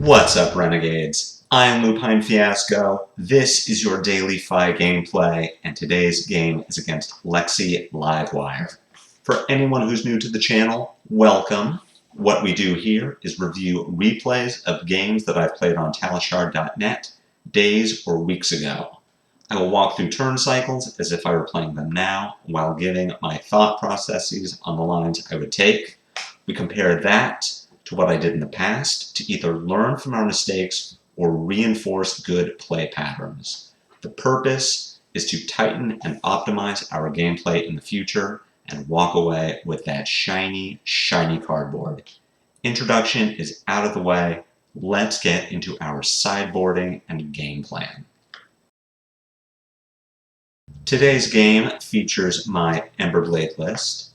What's up, Renegades? I'm Lupine Fiasco. This is your daily FaB gameplay, and today's game is against Lexi Livewire. For anyone who's new to the channel, welcome. What we do here is review replays of games that I've played on talishard.net days or weeks ago. I will walk through turn cycles as if I were playing them now, while giving my thought processes on the lines I would take. We compare that to what I did in the past to either learn from our mistakes or reinforce good play patterns. The purpose is to tighten and optimize our gameplay in the future and walk away with that shiny, shiny cardboard. Introduction is out of the way. Let's get into our sideboarding and game plan. Today's game features my Emberblade list.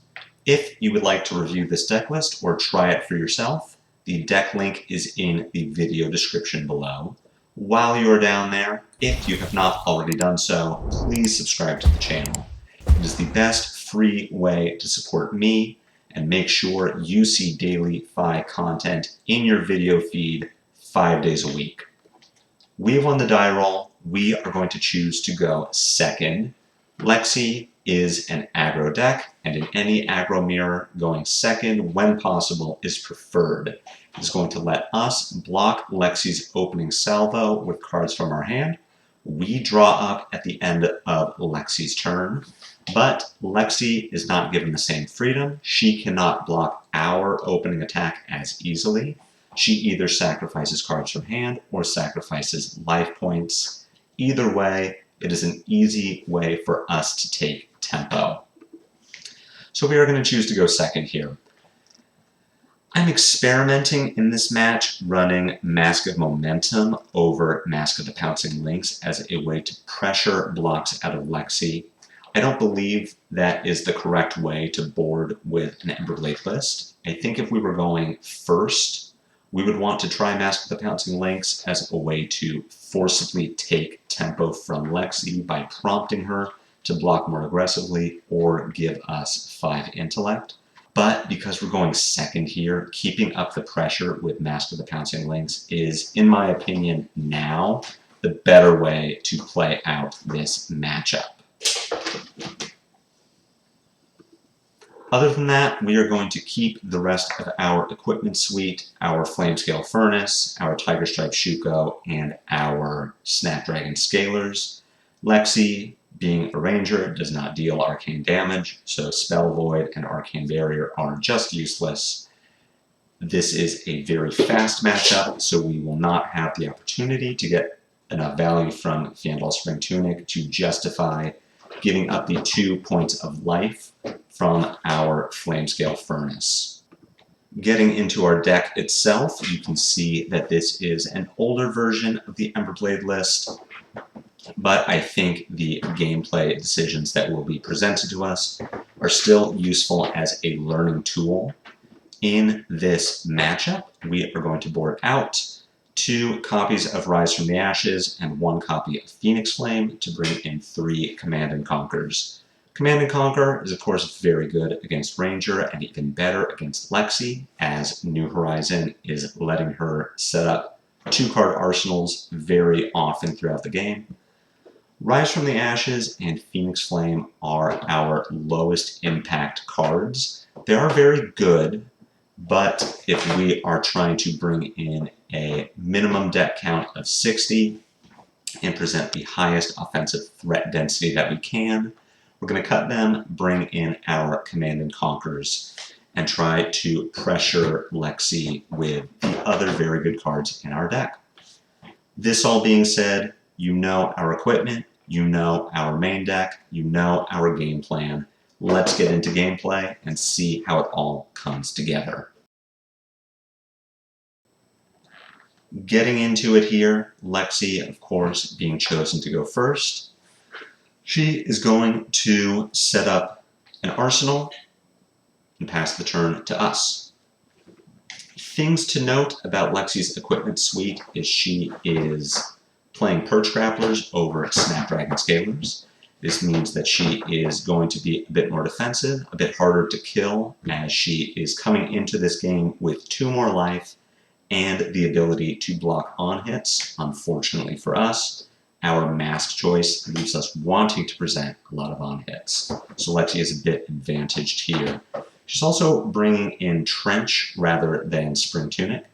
If you would like to review this deck list or try it for yourself, the deck link is in the video description below. While you are down there, if you have not already done so, please subscribe to the channel. It is the best free way to support me and make sure you see daily FaB content in your video feed 5 days a week. We have won the die roll. We are going to choose to go second. Lexi is an aggro deck, and in any aggro mirror, going second when possible is preferred. It is going to let us block Lexi's opening salvo with cards from our hand. We draw up at the end of Lexi's turn, but Lexi is not given the same freedom. She cannot block our opening attack as easily. She either sacrifices cards from hand or sacrifices life points. Either way, it is an easy way for us to take tempo. So we are going to choose to go second here. I'm experimenting in this match running Mask of Momentum over Mask of the Pouncing Lynx as a way to pressure blocks out of Lexi. I don't believe that is the correct way to board with an Emberblade list. I think if we were going first, we would want to try Mask of the Pouncing Lynx as a way to forcibly take tempo from Lexi by prompting her to block more aggressively or give us 5 intellect. But because we're going second here, keeping up the pressure with Mask of the Pouncing Lynx is, in my opinion, now the better way to play out this matchup. Other than that, we are going to keep the rest of our equipment suite, our Flamescale Furnace, our Tiger Stripe Shuko, and our Snapdragon Scalers. Lexi, being a ranger, does not deal arcane damage, so Spell Void and Arcane Barrier are just useless. This is a very fast matchup, so we will not have the opportunity to get enough value from Fiandal Spring Tunic to justify giving up the 2 points of life from our Flamescale Furnace. Getting into our deck itself, you can see that this is an older version of the Emberblade list, but I think the gameplay decisions that will be presented to us are still useful as a learning tool. In this matchup, we are going to board out 2 copies of Rise from the Ashes and 1 copy of Phoenix Flame to bring in 3 Command and Conquers. Command and Conquer is, of course, very good against Ranger and even better against Lexi, as New Horizon is letting her set up 2-card arsenals very often throughout the game. Rise from the Ashes and Phoenix Flame are our lowest impact cards. They are very good, but if we are trying to bring in a minimum deck count of 60 and present the highest offensive threat density that we can, we're going to cut them, bring in our Command and Conquers, and try to pressure Lexi with the other very good cards in our deck. This all being said, you know our equipment, you know our main deck, you know our game plan. Let's get into gameplay and see how it all comes together. Getting into it here, Lexi, of course, being chosen to go first. She is going to set up an arsenal and pass the turn to us. Things to note about Lexi's equipment suite is she is playing Perch Grapplers over Snapdragon Scalers. This means that she is going to be a bit more defensive, a bit harder to kill, as she is coming into this game with 2 more life and the ability to block on hits. Unfortunately for us, our mask choice leaves us wanting to present a lot of on hits. So Lexi is a bit advantaged here. She's also bringing in Trench rather than Spring Tunic.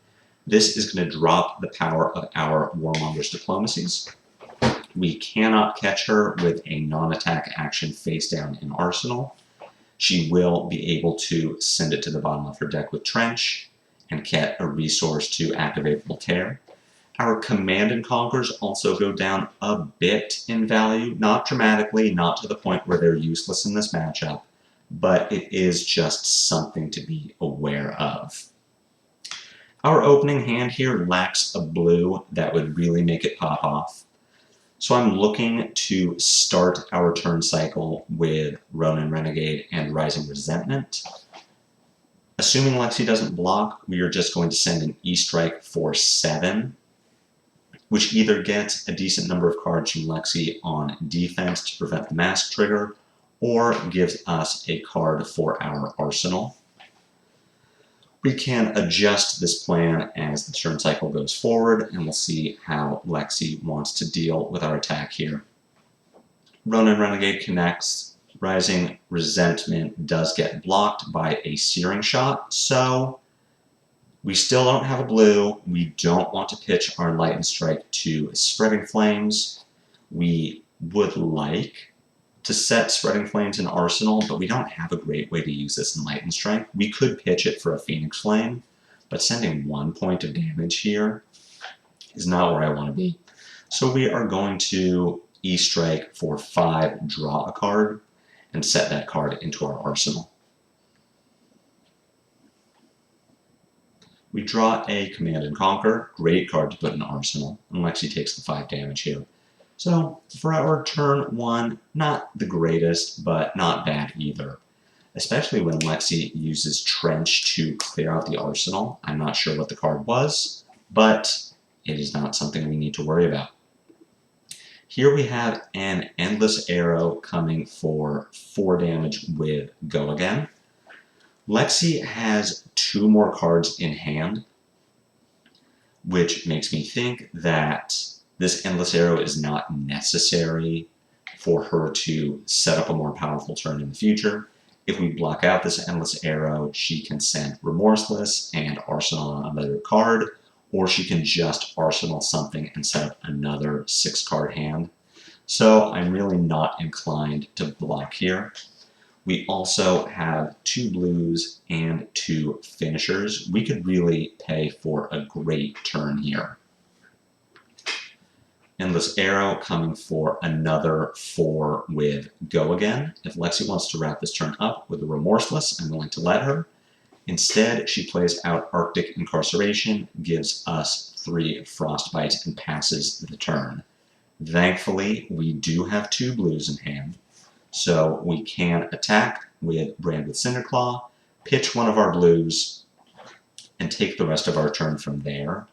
This is going to drop the power of our Warmonger's Diplomacies. We cannot catch her with a non-attack action face down in Arsenal. She will be able to send it to the bottom of her deck with Trench and get a resource to activate Voltaire. Our Command and Conquers also go down a bit in value, not dramatically, not to the point where they're useless in this matchup, but it is just something to be aware of. Our opening hand here lacks a blue that would really make it pop off. So I'm looking to start our turn cycle with Ronin Renegade and Rising Resentment. Assuming Lexi doesn't block, we are just going to send an E-Strike for 7, which either gets a decent number of cards from Lexi on defense to prevent the mask trigger, or gives us a card for our arsenal. We can adjust this plan as the turn cycle goes forward, and we'll see how Lexi wants to deal with our attack here. Ronin Renegade connects. Rising Resentment does get blocked by a Searing Shot, so we still don't have a blue. We don't want to pitch our Lightning Strike to Spreading Flames. We would like to set Spreading Flames in Arsenal, but we don't have a great way to use this in Lightning Strike. We could pitch it for a Phoenix Flame, but sending 1 point of damage here is not where I want to be. So we are going to E-Strike for 5, draw a card, and set that card into our arsenal. We draw a Command and Conquer, great card to put in arsenal, and Lexi takes the 5 damage here. So for our turn 1, not the greatest, but not bad either. Especially when Lexi uses Trench to clear out the arsenal. I'm not sure what the card was, but it is not something we need to worry about. Here we have an Endless Arrow coming for 4 damage with Go Again. Lexi has 2 more cards in hand, which makes me think that this Endless Arrow is not necessary for her to set up a more powerful turn in the future. If we block out this Endless Arrow, she can send Remorseless and Arsenal on another card, or she can just Arsenal something and set up another 6-card hand. So I'm really not inclined to block here. We also have 2 blues and 2 finishers. We could really pay for a great turn here. Endless Arrow coming for another 4 with Go Again. If Lexi wants to wrap this turn up with a Remorseless, I'm willing to let her. Instead, she plays out Arctic Incarceration, gives us 3 Frostbite, and passes the turn. Thankfully, we do have 2 blues in hand, so we can attack with Brand with Cinderclaw, pitch one of our blues, and take the rest of our turn from there.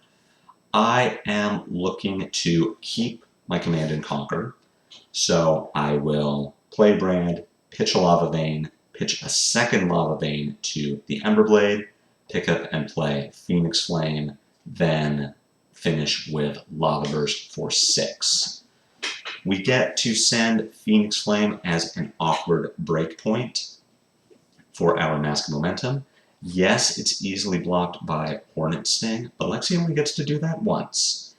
I am looking to keep my Command and Conquer, so I will play Brand, pitch a Lava Vein, pitch a second Lava Vein to the Emberblade, pick up and play Phoenix Flame, then finish with Lava Burst for 6. We get to send Phoenix Flame as an awkward breakpoint for our Mask of Momentum. Yes, it's easily blocked by Hornet Sting, but Lexi only gets to do that once.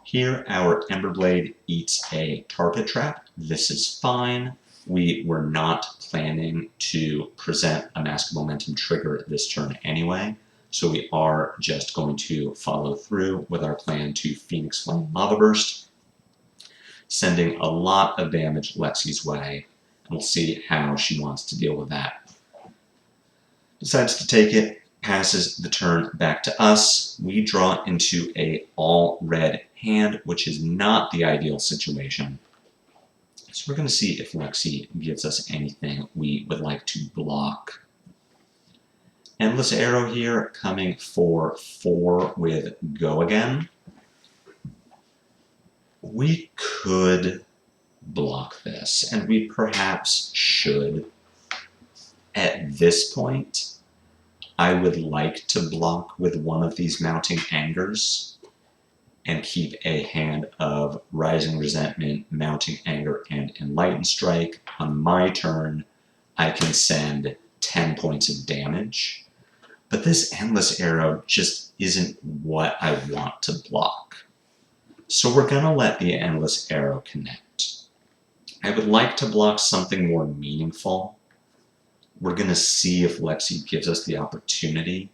Here, our Emberblade eats a Tar Pit Trap. This is fine. We were not planning to present a Mask of Momentum trigger this turn anyway, so we are just going to follow through with our plan to Phoenix Flame Lava Burst, sending a lot of damage Lexi's way, and we'll see how she wants to deal with that. Decides to take it, passes the turn back to us. We draw into a all-red hand, which is not the ideal situation. So we're going to see if Lexi gives us anything we would like to block. Endless Arrow here, coming for 4 with Go Again. We could block this, and we perhaps should. At this point, I would like to block with one of these mounting angers and keep a hand of Rising Resentment, Mounting Anger, and Enlightened Strike. On my turn, I can send 10 points of damage. But this Endless Arrow just isn't what I want to block. So we're going to let the Endless Arrow connect. I would like to block something more meaningful. We're going to see if Lexi gives us the opportunity.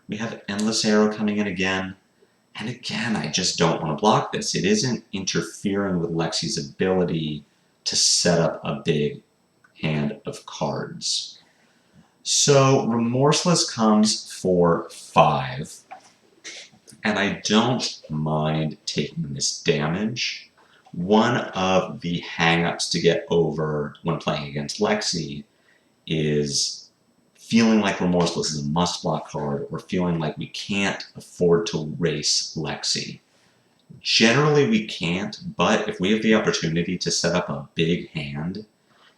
We have Endless Arrow coming in again. And again, I just don't want to block this. It isn't interfering with Lexi's ability to set up a big hand of cards. So Remorseless comes for 5. And I don't mind taking this damage. One of the hang-ups to get over when playing against Lexi is feeling like Remorseless is a must-block card, or feeling like we can't afford to race Lexi. Generally we can't, but if we have the opportunity to set up a big hand,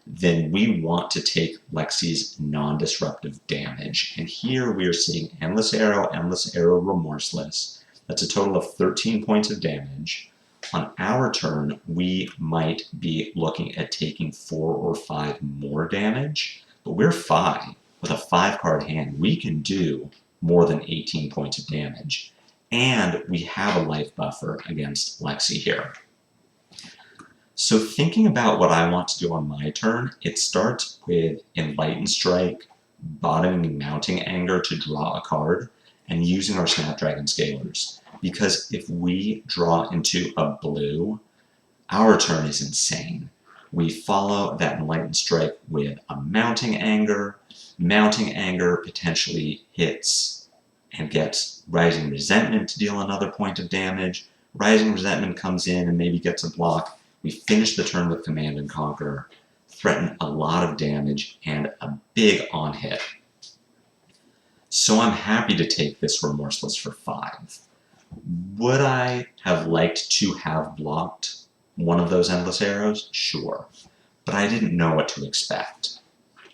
then we want to take Lexi's non-disruptive damage. And here we are seeing Endless Arrow, Remorseless. That's a total of 13 points of damage. On our turn, we might be looking at taking 4 or 5 more damage, but we're fine. With a 5-card hand, we can do more than 18 points of damage. And we have a life buffer against Lexi here. So thinking about what I want to do on my turn, it starts with Enlightened Strike, bottoming Mounting Anger to draw a card, and using our Snapdragon Scalers. Because if we draw into a blue, our turn is insane. We follow that Enlightened Strike with a Mounting Anger. Mounting Anger potentially hits and gets Rising Resentment to deal another point of damage. Rising Resentment comes in and maybe gets a block. We finish the turn with Command and Conquer, threaten a lot of damage, and a big on-hit. So I'm happy to take this Remorseless for 5. Would I have liked to have blocked one of those Endless Arrows? Sure. But I didn't know what to expect,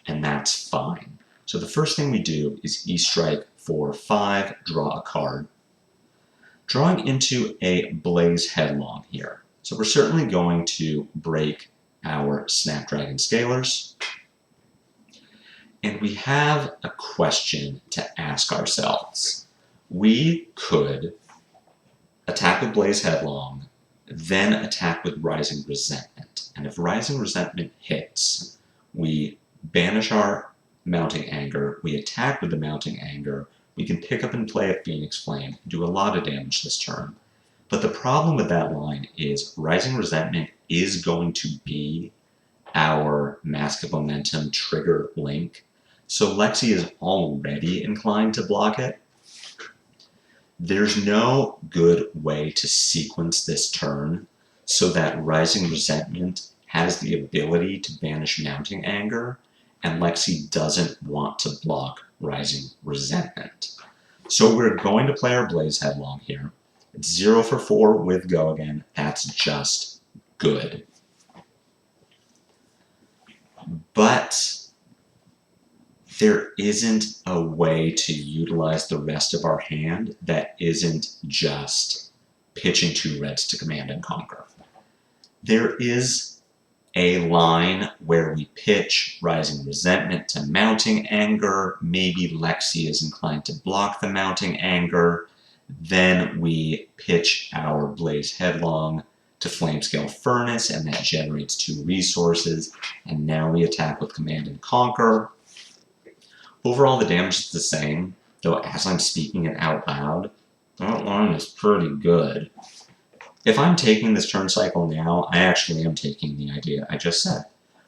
and that's fine. So the first thing we do is E-Strike for 5, draw a card. Drawing into a Blaze Headlong here. So we're certainly going to break our Snapdragon Scalers. And we have a question to ask ourselves. We could attack with Blaze Headlong, then attack with Rising Resentment. And if Rising Resentment hits, we banish our Mounting Anger, we attack with the Mounting Anger, we can pick up and play a Phoenix Flame, do a lot of damage this turn. But the problem with that line is Rising Resentment is going to be our Mask of Momentum trigger link. So Lexi is already inclined to block it. There's no good way to sequence this turn so that Rising Resentment has the ability to banish Mounting Anger, and Lexi doesn't want to block Rising Resentment. So we're going to play our Blaze Headlong here. It's 0 for 4 with Go Again. That's just good. But there isn't a way to utilize the rest of our hand that isn't just pitching 2 reds to Command and Conquer. There is a line where we pitch Rising Resentment to Mounting Anger. Maybe Lexi is inclined to block the Mounting Anger. Then we pitch our Blaze Headlong to Flamescale Furnace, and that generates 2 resources. And now we attack with Command and Conquer. Overall, the damage is the same, though as I'm speaking it out loud, that line is pretty good. If I'm taking this turn cycle now, I actually am taking the idea I just said.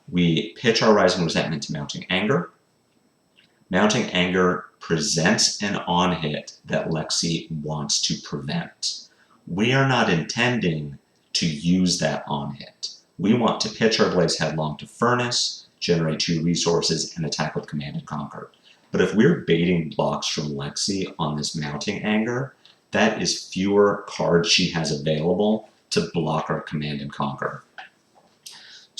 We pitch our Rising Resentment to Mounting Anger. Mounting Anger presents an on-hit that Lexi wants to prevent. We are not intending to use that on-hit. We want to pitch our Blaze Headlong to Furnace, generate 2 resources, and attack with Command and Conquer. But if we're baiting blocks from Lexi on this Mounting Anger, that is fewer cards she has available to block our Command and Conquer.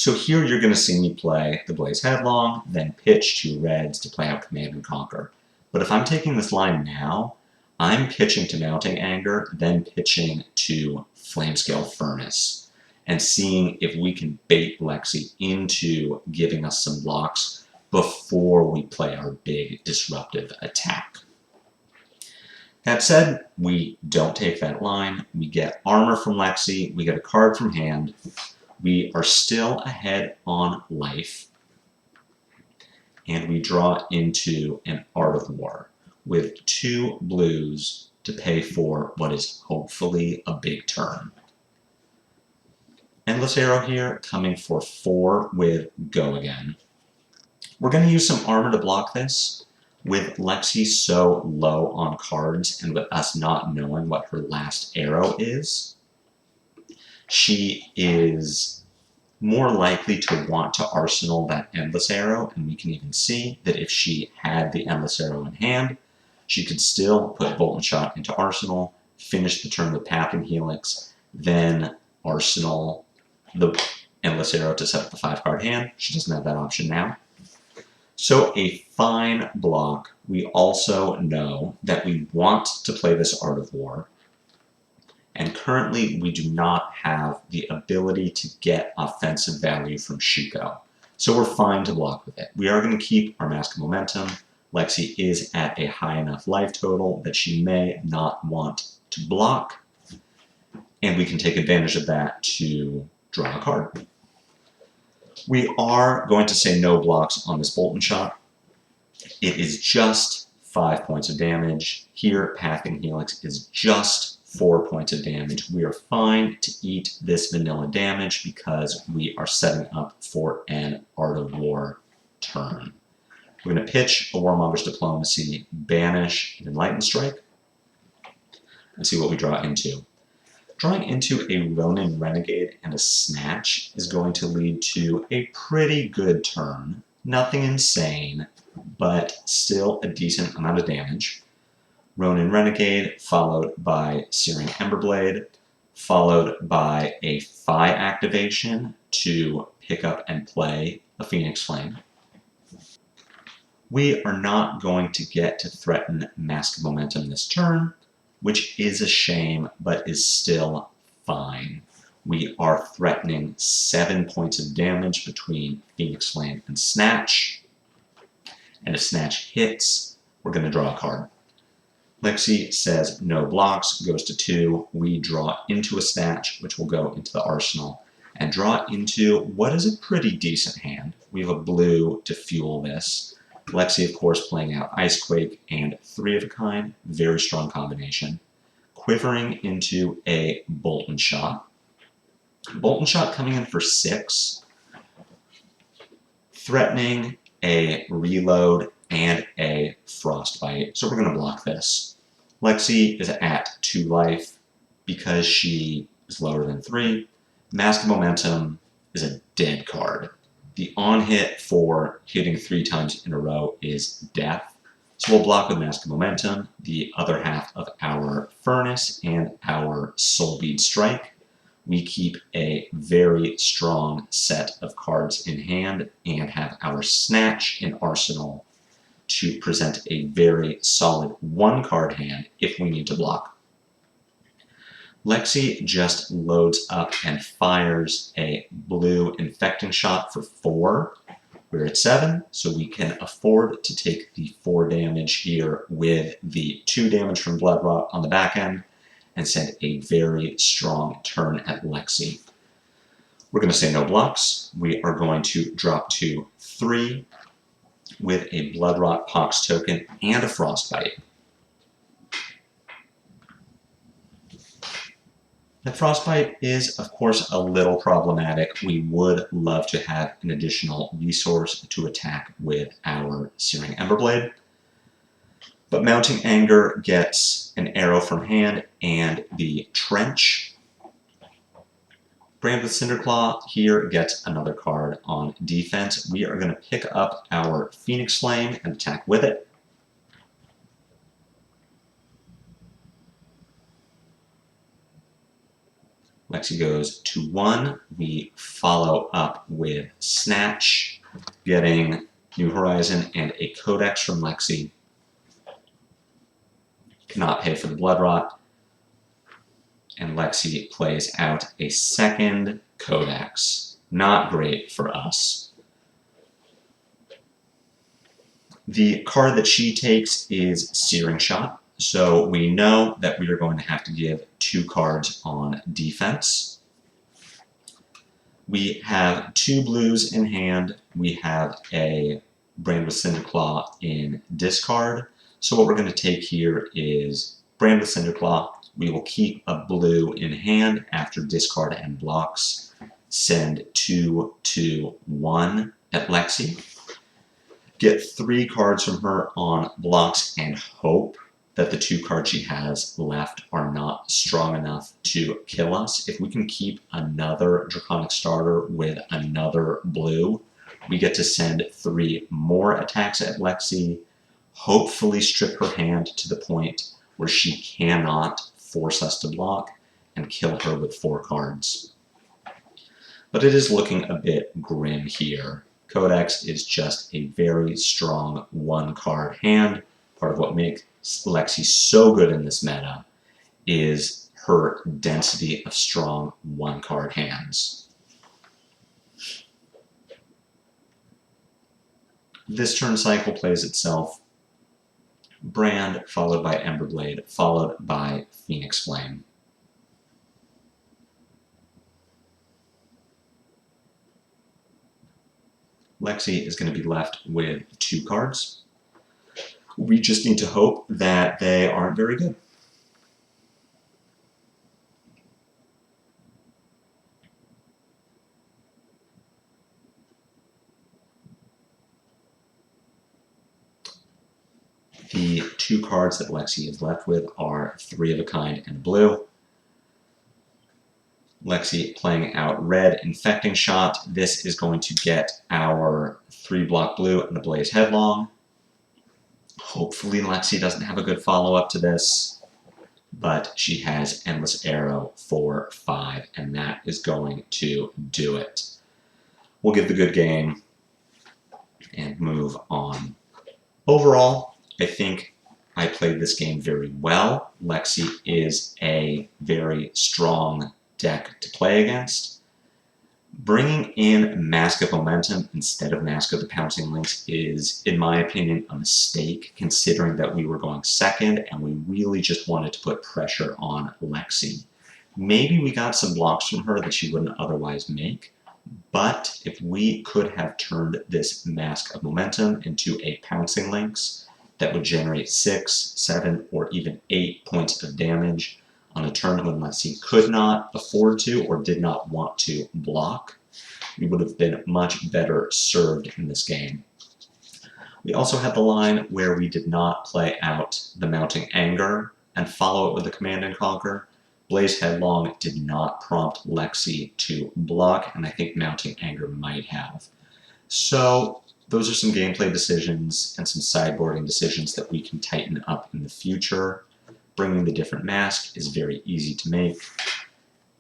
So here you're going to see me play the Blaze Headlong, then pitch to reds to play out Command and Conquer. But if I'm taking this line now, I'm pitching to Mounting Anger, then pitching to Flamescale Furnace, and seeing if we can bait Lexi into giving us some blocks before we play our big disruptive attack. That said, we don't take that line. We get armor from Lexi, we get a card from hand. We are still ahead on life, and we draw into an Art of War with 2 blues to pay for what is hopefully a big turn. Endless Arrow here, coming for 4 with Go Again. We're going to use some armor to block this. With Lexi so low on cards and with us not knowing what her last arrow is, she is more likely to want to arsenal that Endless Arrow, and we can even see that if she had the Endless Arrow in hand, she could still put Bolt and Shot into arsenal, finish the turn with Pathing Helix, then arsenal the Endless Arrow to set up the 5-card hand. She doesn't have that option now. So a fine block. We also know that we want to play this Art of War, and currently we do not have the ability to get offensive value from Shuko. So we're fine to block with it. We are going to keep our Mask of Momentum. Lexi is at a high enough life total that she may not want to block, and we can take advantage of that to draw a card. We are going to say no blocks on this Bolt and Shot. It is just 5 points of damage. Here, Pathing Helix is just 4 points of damage. We are fine to eat this vanilla damage because we are setting up for an Art of War turn. We're going to pitch a Warmonger's Diplomacy, banish an Enlightened Strike, and see what we draw into. Drawing into a Ronin Renegade and a Snatch is going to lead to a pretty good turn. Nothing insane, but still a decent amount of damage. Ronin Renegade, followed by Searing Emberblade, followed by a FaB activation to pick up and play a Phoenix Flame. We are not going to get to threaten Mask of Momentum this turn, which is a shame, but is still fine. We are threatening 7 points of damage between Phoenix Flame and Snatch, and if Snatch hits, we're going to draw a card. Lexi says no blocks, goes to 2. We draw into a Snatch, which will go into the arsenal, and draw into what is a pretty decent hand. We have a blue to fuel this. Lexi, of course, playing out Icequake and 3 of a kind, very strong combination. Quivering into a Bolt and Shot. Bolt and Shot coming in for 6. Threatening a Reload and a Frostbite. So we're going to block this. Lexi is at 2 life because she is lower than 3. Mask of Momentum is a dead card. The on-hit for hitting 3 times in a row is death. So we'll block with Mask of Momentum, the other half of our Furnace, and our Soulbead Strike. We keep a very strong set of cards in hand and have our Snatch in arsenal to present a very solid 1-card hand if we need to block. Lexi just loads up and fires a blue Infecting Shot for 4. We're at 7, so we can afford to take the 4 damage here with the 2 damage from Blood Rot on the back end and send a very strong turn at Lexi. We're going to say no blocks. We are going to drop to 3 with a Blood Rot Pox token and a Frostbite. The Frostbite is, of course, a little problematic. We would love to have an additional resource to attack with our Searing Emberblade. But Mounting Anger gets an arrow from hand and the Trench. Brand with Cinderclaw here gets another card on defense. We are going to pick up our Phoenix Flame and attack with it. Lexi goes to 1. We follow up with Snatch, getting New Horizon and a Codex from Lexi. Cannot pay for the Blood Rot. And Lexi plays out a second Codex. Not great for us. The card that she takes is Searing Shot, so we know that we are going to have to give 2 cards on defense. We have 2 blues in hand. We have a Brand with Cinderclaw in discard. So what we're going to take here is Brand with Cinderclaw. We will keep a blue in hand after discard and blocks. Send 2, 2, 1 at Lexi. Get 3 cards from her on blocks and hope that the 2 cards she has left are not strong enough to kill us. If we can keep another Draconic Starter with another blue, we get to send 3 more attacks at Lexi, hopefully strip her hand to the point where she cannot force us to block, and kill her with 4 cards. But it is looking a bit grim here. Codex is just a very strong 1-card hand. Part of what makes Lexi so good in this meta is her density of strong 1-card hands. This turn cycle plays itself Brand, followed by Emberblade, followed by Phoenix Flame. Lexi is going to be left with 2 cards. We just need to hope that they aren't very good. The 2 cards that Lexi is left with are 3 of a kind and blue. Lexi playing out red, Infecting Shot. This is going to get our 3-block blue and the Blaze Headlong. Hopefully Lexi doesn't have a good follow-up to this, but she has Endless Arrow for 5, and that is going to do it. We'll give the good game and move on. Overall, I think I played this game very well. Lexi is a very strong deck to play against. Bringing in Mask of Momentum instead of Mask of the Pouncing Lynx is, in my opinion, a mistake, considering that we were going second and we really just wanted to put pressure on Lexi. Maybe we got some blocks from her that she wouldn't otherwise make, but if we could have turned this Mask of Momentum into a Pouncing Lynx that would generate 6, 7, or even 8 points of damage on a turn when Lexi could not afford to or did not want to block, we would have been much better served in this game. We also had the line where we did not play out the Mounting Anger and follow it with a Command and Conquer. Blaze Headlong did not prompt Lexi to block, and I think Mounting Anger might have. So those are some gameplay decisions and some sideboarding decisions that we can tighten up in the future. Bringing the different mask is very easy to make.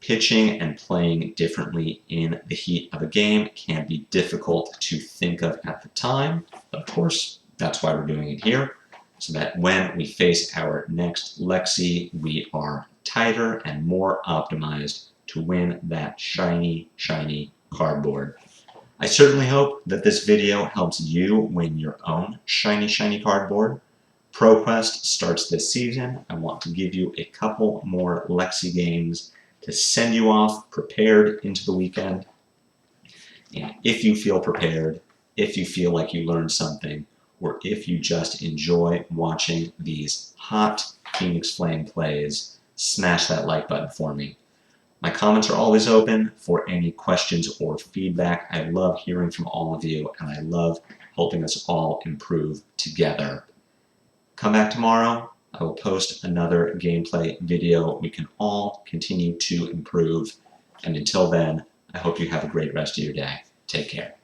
Pitching and playing differently in the heat of a game can be difficult to think of at the time, but of course, that's why we're doing it here, so that when we face our next Lexi, we are tighter and more optimized to win that shiny, shiny cardboard. I certainly hope that this video helps you win your own shiny, shiny cardboard. ProQuest starts this season. I want to give you a couple more Lexi games to send you off prepared into the weekend. And if you feel prepared, if you feel like you learned something, or if you just enjoy watching these hot Phoenix Flame plays, smash that like button for me. My comments are always open for any questions or feedback. I love hearing from all of you, and I love helping us all improve together. Come back tomorrow. I will post another gameplay video. We can all continue to improve. And until then, I hope you have a great rest of your day. Take care.